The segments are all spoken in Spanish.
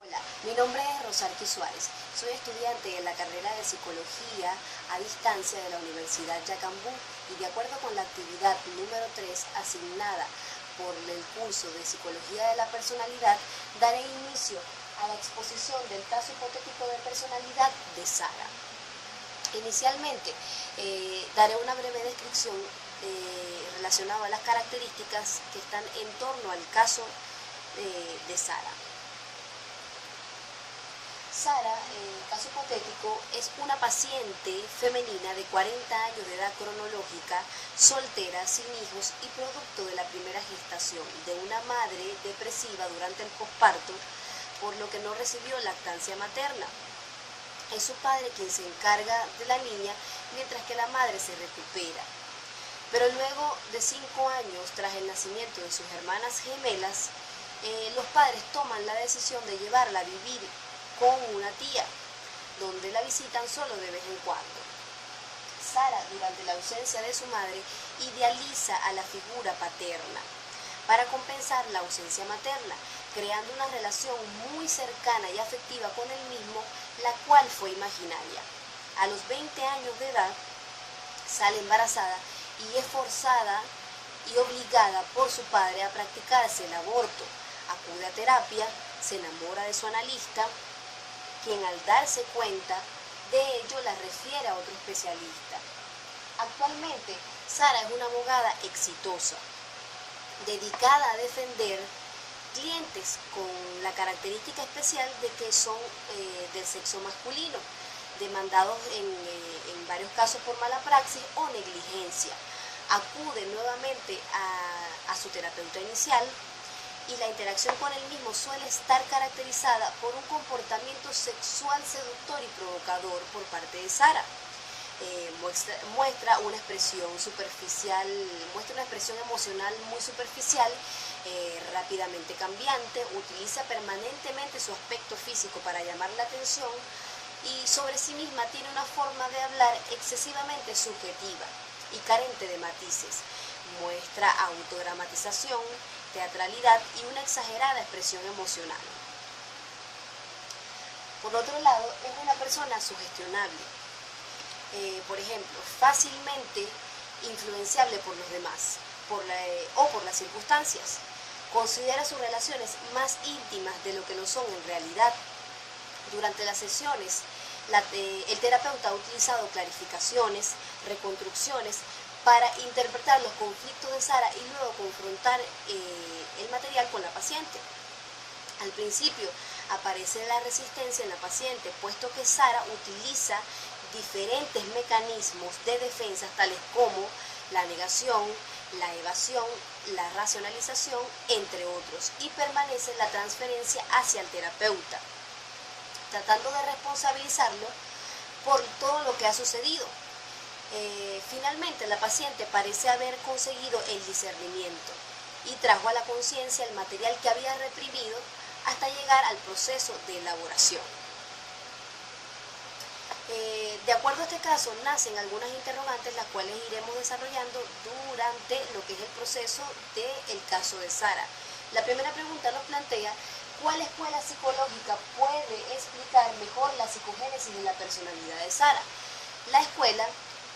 Hola, mi nombre es Rosarqui Suárez. Soy estudiante en la carrera de Psicología a distancia de la Universidad Yacambú y de acuerdo con la actividad número 3 asignada por el curso de Psicología de la Personalidad, daré inicio a la exposición del caso hipotético de personalidad de Sara. Inicialmente, daré una breve descripción relacionada a las características que están en torno al caso de Sara. Sara, en el caso hipotético, es una paciente femenina de 40 años de edad cronológica, soltera, sin hijos y producto de la primera gestación de una madre depresiva durante el posparto, por lo que no recibió lactancia materna. Es su padre quien se encarga de la niña, mientras que la madre se recupera. Pero luego de 5 años, tras el nacimiento de sus hermanas gemelas, los padres toman la decisión de llevarla a vivir con una tía, donde la visitan solo de vez en cuando. Sara, durante la ausencia de su madre, idealiza a la figura paterna para compensar la ausencia materna, creando una relación muy cercana y afectiva con él mismo, la cual fue imaginaria. A los 20 años de edad, sale embarazada y es forzada y obligada por su padre a practicarse el aborto. Acude a terapia, se enamora de su analista, quien al darse cuenta de ello la refiere a otro especialista. Actualmente, Sara es una abogada exitosa, dedicada a defender clientes con la característica especial de que son del sexo masculino, demandados en varios casos por mala praxis o negligencia. Acude nuevamente a su terapeuta inicial y la interacción con él mismo suele estar caracterizada por un comportamiento sexual seductor y provocador por parte de Sara. Muestra una expresión superficial, muestra una expresión emocional muy superficial, rápidamente cambiante, utiliza permanentemente su aspecto físico para llamar la atención y sobre sí misma tiene una forma de hablar excesivamente subjetiva y carente de matices. Muestra autodramatización, teatralidad y una exagerada expresión emocional. Por otro lado, es una persona sugestionable, por ejemplo, fácilmente influenciable por los demás o por las circunstancias. Considera sus relaciones más íntimas de lo que lo son en realidad. Durante las sesiones, el terapeuta ha utilizado clarificaciones, reconstrucciones, para interpretar los conflictos de Sara y luego confrontar el material con la paciente. Al principio aparece la resistencia en la paciente, puesto que Sara utiliza diferentes mecanismos de defensa, tales como la negación, la evasión, la racionalización, entre otros, y permanece la transferencia hacia el terapeuta, tratando de responsabilizarlo por todo lo que ha sucedido. Finalmente, la paciente parece haber conseguido el discernimiento y trajo a la conciencia el material que había reprimido hasta llegar al proceso de elaboración. De acuerdo a este caso, nacen algunas interrogantes, las cuales iremos desarrollando durante lo que es el proceso del caso de Sara. La primera pregunta nos plantea: ¿cuál escuela psicológica puede explicar mejor la psicogénesis de la personalidad de Sara? La escuela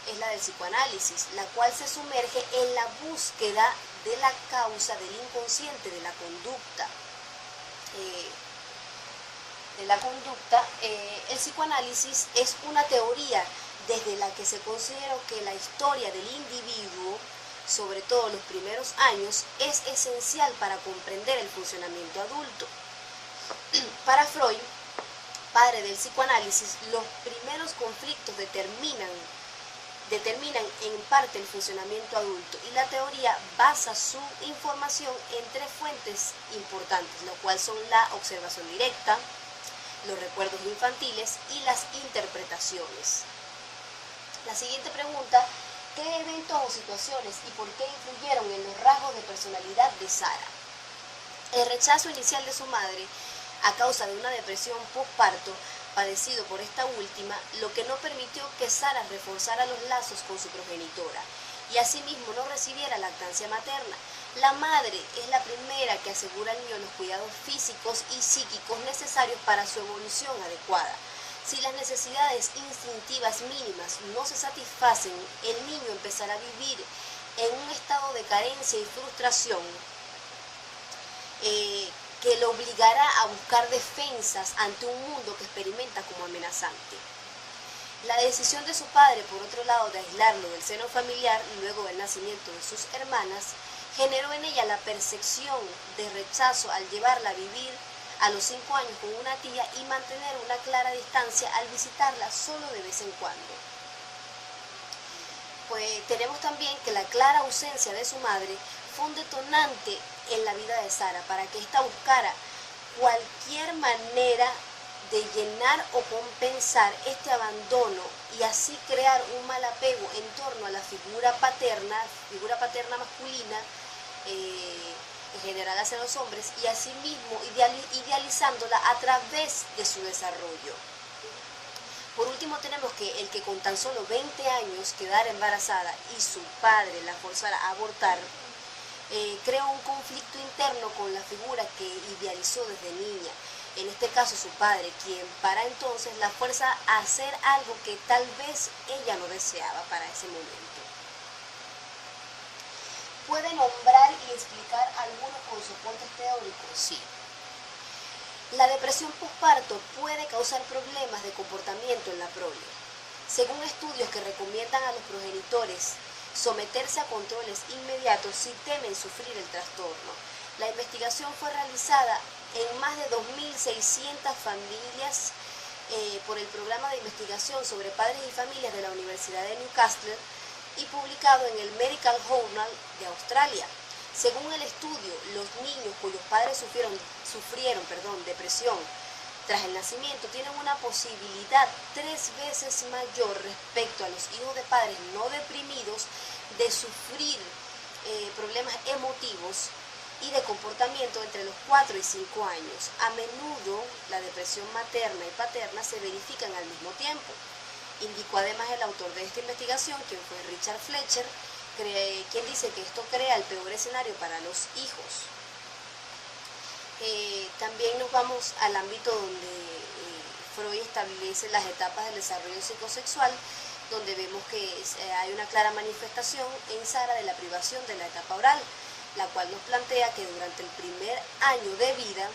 es la del psicoanálisis, la cual se sumerge en la búsqueda de la causa del inconsciente de la conducta. El psicoanálisis es una teoría desde la que se consideró que la historia del individuo, sobre todo los primeros años, es esencial para comprender el funcionamiento adulto. Para Freud, padre del psicoanálisis, los primeros conflictos determinan en parte el funcionamiento adulto y la teoría basa su información en 3 fuentes importantes, lo cual son la observación directa, los recuerdos infantiles y las interpretaciones. La siguiente pregunta: ¿qué eventos o situaciones y por qué influyeron en los rasgos de personalidad de Sara? El rechazo inicial de su madre a causa de una depresión postparto padecido por esta última, lo que no permitió que Sara reforzara los lazos con su progenitora. y asimismo no recibiera lactancia materna. La madre es la primera que asegura al niño los cuidados físicos y psíquicos necesarios para su evolución adecuada. Si las necesidades instintivas mínimas no se satisfacen, el niño empezará a vivir en un estado de carencia y frustración que lo obligará a buscar defensas ante un mundo que experimenta como amenazante. La decisión de su padre, por otro lado, de aislarlo del seno familiar luego del nacimiento de sus hermanas, generó en ella la percepción de rechazo al llevarla a vivir a los 5 años con una tía y mantener una clara distancia al visitarla solo de vez en cuando. Pues tenemos también que la clara ausencia de su madre fue un detonante en la vida de Sara para que ésta buscara cualquier manera de llenar o compensar este abandono y así crear un mal apego en torno a la figura paterna masculina, en general hacia los hombres, y asimismo idealizándola a través de su desarrollo. Por último tenemos que el que con tan solo 20 años quedara embarazada y su padre la forzara a abortar, creó un conflicto interno con la figura que idealizó desde niña. En este caso su padre, quien para entonces la fuerza a hacer algo que tal vez ella no deseaba para ese momento. ¿Puede nombrar y explicar algunos con soportes teóricos? Sí. La depresión postparto puede causar problemas de comportamiento en la prole. Según estudios que recomiendan a los progenitores someterse a controles inmediatos si temen sufrir el trastorno. La investigación fue realizada en más de 2.600 familias por el programa de investigación sobre padres y familias de la Universidad de Newcastle y publicado en el Medical Journal de Australia. Según el estudio, los niños cuyos padres sufrieron depresión tras el nacimiento tienen una posibilidad 3 veces mayor respecto a los hijos de padres no deprimidos de sufrir problemas emotivos y de comportamiento entre los 4 y 5 años. A menudo la depresión materna y paterna se verifican al mismo tiempo. Indicó además el autor de esta investigación, quien fue Richard Fletcher, quien dice que esto crea el peor escenario para los hijos. También nos vamos al ámbito donde Freud establece las etapas del desarrollo psicosexual, donde vemos que hay una clara manifestación en Sara de la privación de la etapa oral, la cual nos plantea que durante el primer año de vida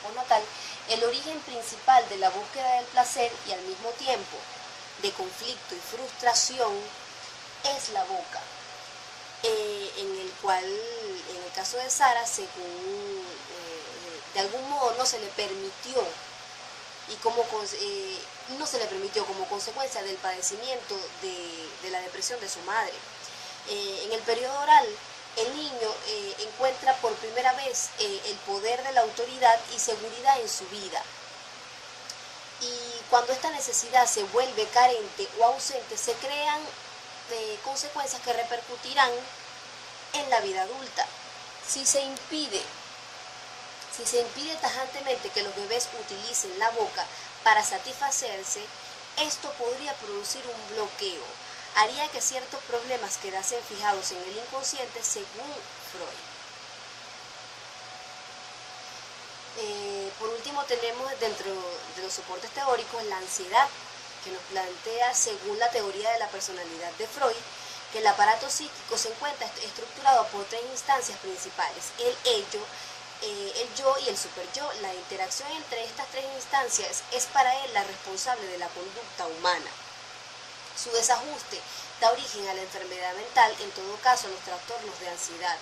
postnatal, el origen principal de la búsqueda del placer y al mismo tiempo de conflicto y frustración es la boca, en el caso de Sara, según de algún modo no se le permitió como consecuencia del padecimiento de la depresión de su madre. En el periodo oral, el niño encuentra por primera vez el poder de la autoridad y seguridad en su vida. Y cuando esta necesidad se vuelve carente o ausente, se crean consecuencias que repercutirán en la vida adulta. Si se impide tajantemente que los bebés utilicen la boca para satisfacerse, esto podría producir un bloqueo. Haría que ciertos problemas quedasen fijados en el inconsciente, según Freud. Por último, tenemos dentro de los soportes teóricos la ansiedad, que nos plantea, según la teoría de la personalidad de Freud, que el aparato psíquico se encuentra estructurado por 3 instancias principales: el yo y el superyo. La interacción entre estas 3 instancias es para él la responsable de la conducta humana. Su desajuste da origen a la enfermedad mental, en todo caso a los trastornos de ansiedad.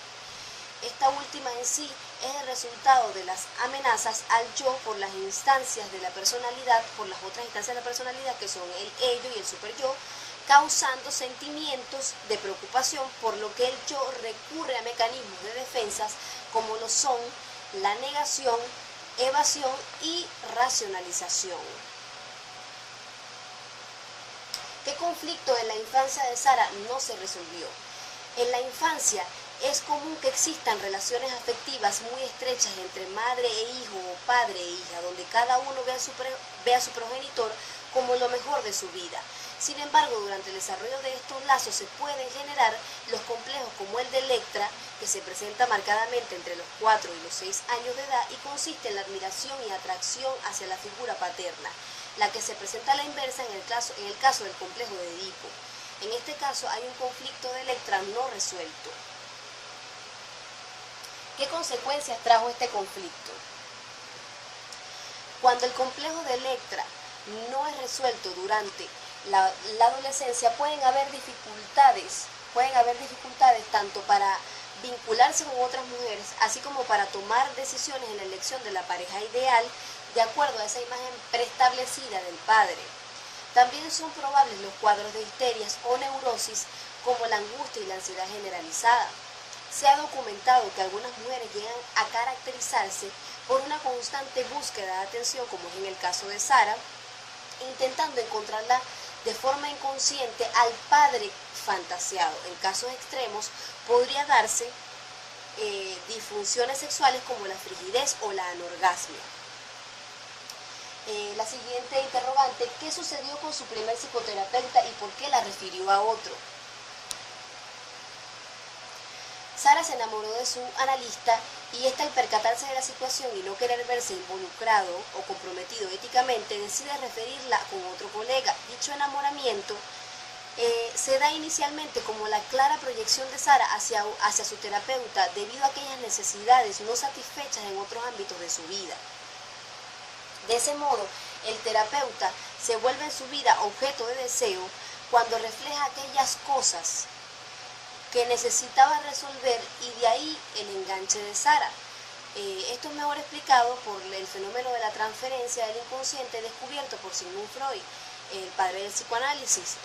Esta última en sí es el resultado de las amenazas al yo por las instancias de la personalidad, por las otras instancias de la personalidad que son el ello y el superyo, causando sentimientos de preocupación, por lo que el yo recurre a mecanismos de defensas como lo son la negación, evasión y racionalización. ¿Qué conflicto en la infancia de Sara no se resolvió? En la infancia es común que existan relaciones afectivas muy estrechas entre madre e hijo o padre e hija, donde cada uno ve a su progenitor como lo mejor de su vida. Sin embargo, durante el desarrollo de estos lazos se pueden generar los complejos como el de Electra, que se presenta marcadamente entre los 4 y los 6 años de edad y consiste en la admiración y atracción hacia la figura paterna, la que se presenta a la inversa en el caso del complejo de Edipo. En este caso hay un conflicto de Electra no resuelto. ¿Qué consecuencias trajo este conflicto? Cuando el complejo de Electra no es resuelto durante la adolescencia, pueden haber dificultades tanto para vincularse con otras mujeres, así como para tomar decisiones en la elección de la pareja ideal de acuerdo a esa imagen preestablecida del padre. También son probables los cuadros de histerias o neurosis como la angustia y la ansiedad generalizada. Se ha documentado que algunas mujeres llegan a caracterizarse por una constante búsqueda de atención, como es en el caso de Sara, intentando encontrarla de forma inconsciente al padre fantaseado. En casos extremos podría darse disfunciones sexuales como la frigidez o la anorgasmia. La siguiente interrogante: ¿qué sucedió con su primer psicoterapeuta y por qué la refirió a otro? Sara se enamoró de su analista y ésta, al percatarse de la situación y no querer verse involucrado o comprometido éticamente, decide referirla con otro colega. Dicho enamoramiento se da inicialmente como la clara proyección de Sara hacia su terapeuta debido a aquellas necesidades no satisfechas en otros ámbitos de su vida. De ese modo, el terapeuta se vuelve en su vida objeto de deseo cuando refleja aquellas cosas que necesitaba resolver, y de ahí el enganche de Sara. Esto es mejor explicado por el fenómeno de la transferencia del inconsciente descubierto por Sigmund Freud, el padre del psicoanálisis,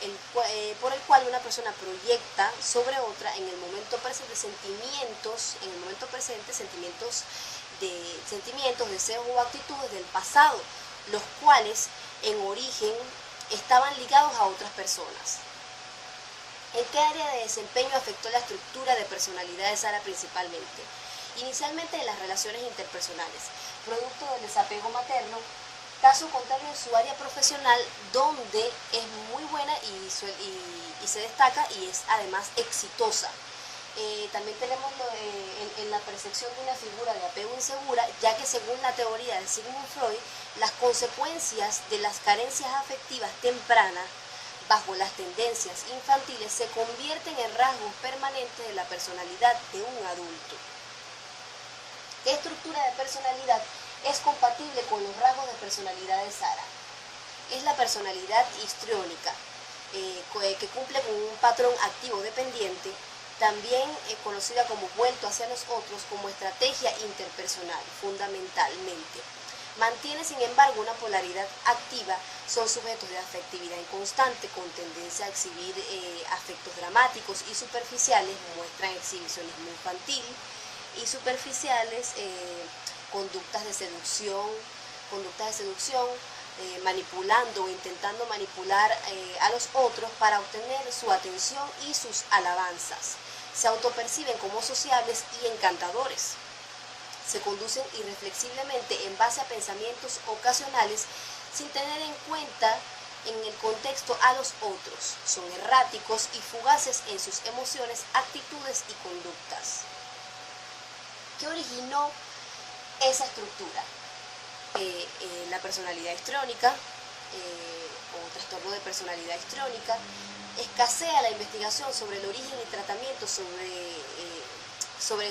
por el cual una persona proyecta sobre otra en el momento presente sentimientos, deseos o actitudes del pasado, los cuales en origen estaban ligados a otras personas. ¿En qué área de desempeño afectó la estructura de personalidad de Sara principalmente? Inicialmente en las relaciones interpersonales, producto del desapego materno. Caso contrario en su área profesional, donde es muy buena y se destaca y es además exitosa. También tenemos en la percepción de una figura de apego insegura, ya que según la teoría de Sigmund Freud, las consecuencias de las carencias afectivas tempranas bajo las tendencias infantiles se convierten en rasgos permanentes de la personalidad de un adulto. ¿Qué estructura de personalidad es compatible con los rasgos de personalidad de Sara? Es la personalidad histriónica, que cumple con un patrón activo dependiente, también conocida como vuelto hacia los otros, como estrategia interpersonal, fundamentalmente. Mantiene, sin embargo, una polaridad activa, son sujetos de afectividad inconstante, con tendencia a exhibir afectos dramáticos y superficiales, muestran exhibicionismo infantil y superficiales, conductas de seducción, manipulando o intentando manipular a los otros para obtener su atención y sus alabanzas. Se autoperciben como sociables y encantadores. Se conducen irreflexiblemente en base a pensamientos ocasionales sin tener en cuenta en el contexto a los otros. Son erráticos y fugaces en sus emociones, actitudes y conductas. ¿Qué originó esa estructura? La personalidad histriónica o trastorno de personalidad histriónica. Escasea la investigación sobre el origen y tratamiento, sobre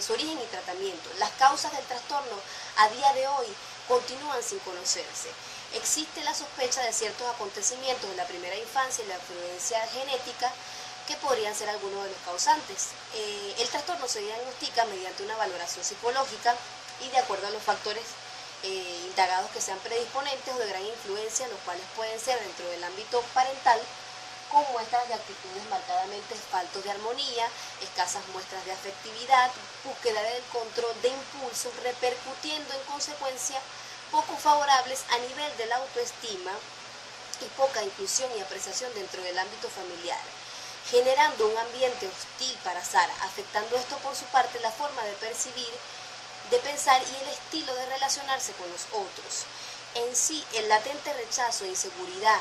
su origen y tratamiento. Las causas del trastorno a día de hoy continúan sin conocerse. Existe la sospecha de ciertos acontecimientos de la primera infancia y la influencia genética que podrían ser algunos de los causantes. El trastorno se diagnostica mediante una valoración psicológica y de acuerdo a los factores indagados que sean predisponentes o de gran influencia, los cuales pueden ser dentro del ámbito parental, con muestras de actitudes marcadamente faltos de armonía, escasas muestras de afectividad, búsqueda del control de impulsos, repercutiendo en consecuencia poco favorables a nivel de la autoestima y poca inclusión y apreciación dentro del ámbito familiar, generando un ambiente hostil para Sara, afectando esto por su parte la forma de percibir, de pensar y el estilo de relacionarse con los otros. En sí, el latente rechazo e inseguridad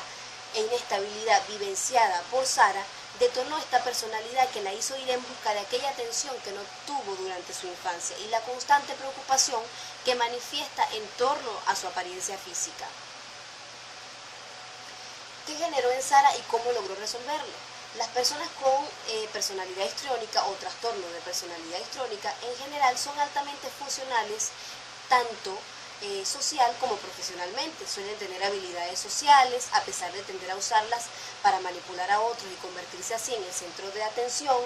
e inestabilidad vivenciada por Sara detonó esta personalidad que la hizo ir en busca de aquella atención que no tuvo durante su infancia y la constante preocupación que manifiesta en torno a su apariencia física. ¿Qué generó en Sara y cómo logró resolverlo? Las personas con personalidad histriónica o trastorno de personalidad histriónica en general son altamente funcionales tanto social como profesionalmente. Suelen tener habilidades sociales a pesar de tender a usarlas para manipular a otros y convertirse así en el centro de atención.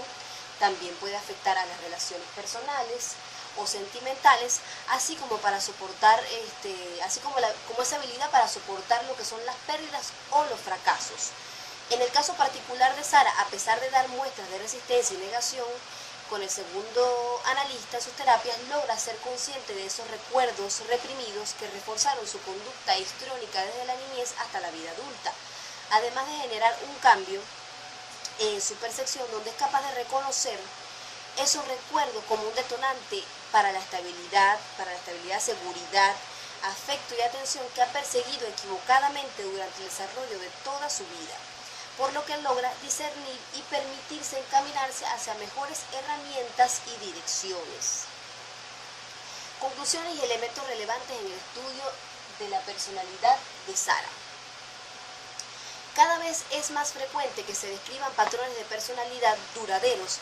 También puede afectar a las relaciones personales o sentimentales, así como para soportar, como esa habilidad para soportar lo que son las pérdidas o los fracasos. En el caso particular de Sara, a pesar de dar muestras de resistencia y negación, con el segundo analista en sus terapias logra ser consciente de esos recuerdos reprimidos que reforzaron su conducta histriónica desde la niñez hasta la vida adulta, además de generar un cambio en su percepción donde es capaz de reconocer esos recuerdos como un detonante para la estabilidad, seguridad, afecto y atención que ha perseguido equivocadamente durante el desarrollo de toda su vida, por lo que logra discernir y permitirse encaminarse hacia mejores herramientas y direcciones. Conclusiones y elementos relevantes en el estudio de la personalidad de Sara. Cada vez es más frecuente que se describan patrones de personalidad duraderos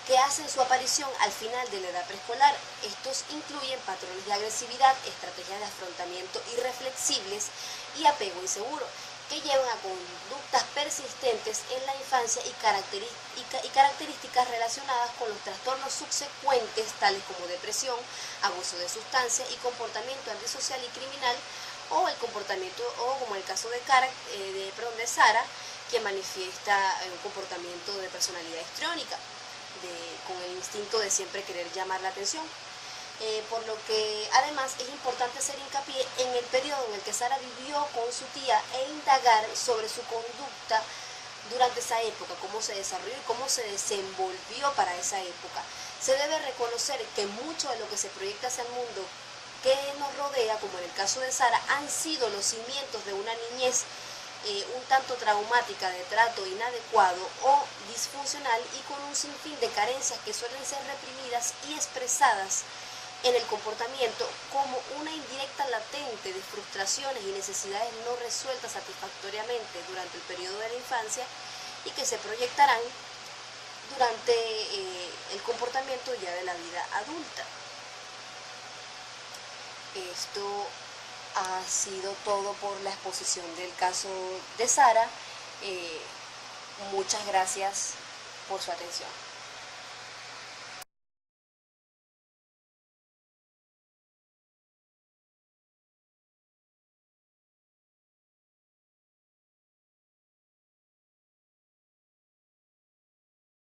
que hacen su aparición al final de la edad preescolar. Estos incluyen patrones de agresividad, estrategias de afrontamiento irreflexibles y apego inseguro, que llevan a conductas persistentes en la infancia y características relacionadas con los trastornos subsecuentes, tales como depresión, abuso de sustancias y comportamiento antisocial y criminal, o el comportamiento, o como el caso de Sara, que manifiesta un comportamiento de personalidad histriónica, con el instinto de siempre querer llamar la atención. Por lo que además es importante hacer hincapié en el periodo en el que Sara vivió con su tía e indagar sobre su conducta durante esa época, cómo se desarrolló y cómo se desenvolvió para esa época. Se debe reconocer que mucho de lo que se proyecta hacia el mundo que nos rodea, como en el caso de Sara, han sido los cimientos de una niñez un tanto traumática, de trato inadecuado o disfuncional y con un sinfín de carencias que suelen ser reprimidas y expresadas en el comportamiento como una indirecta latente de frustraciones y necesidades no resueltas satisfactoriamente durante el periodo de la infancia y que se proyectarán durante el comportamiento ya de la vida adulta. Esto ha sido todo por la exposición del caso de Sara. Muchas gracias por su atención.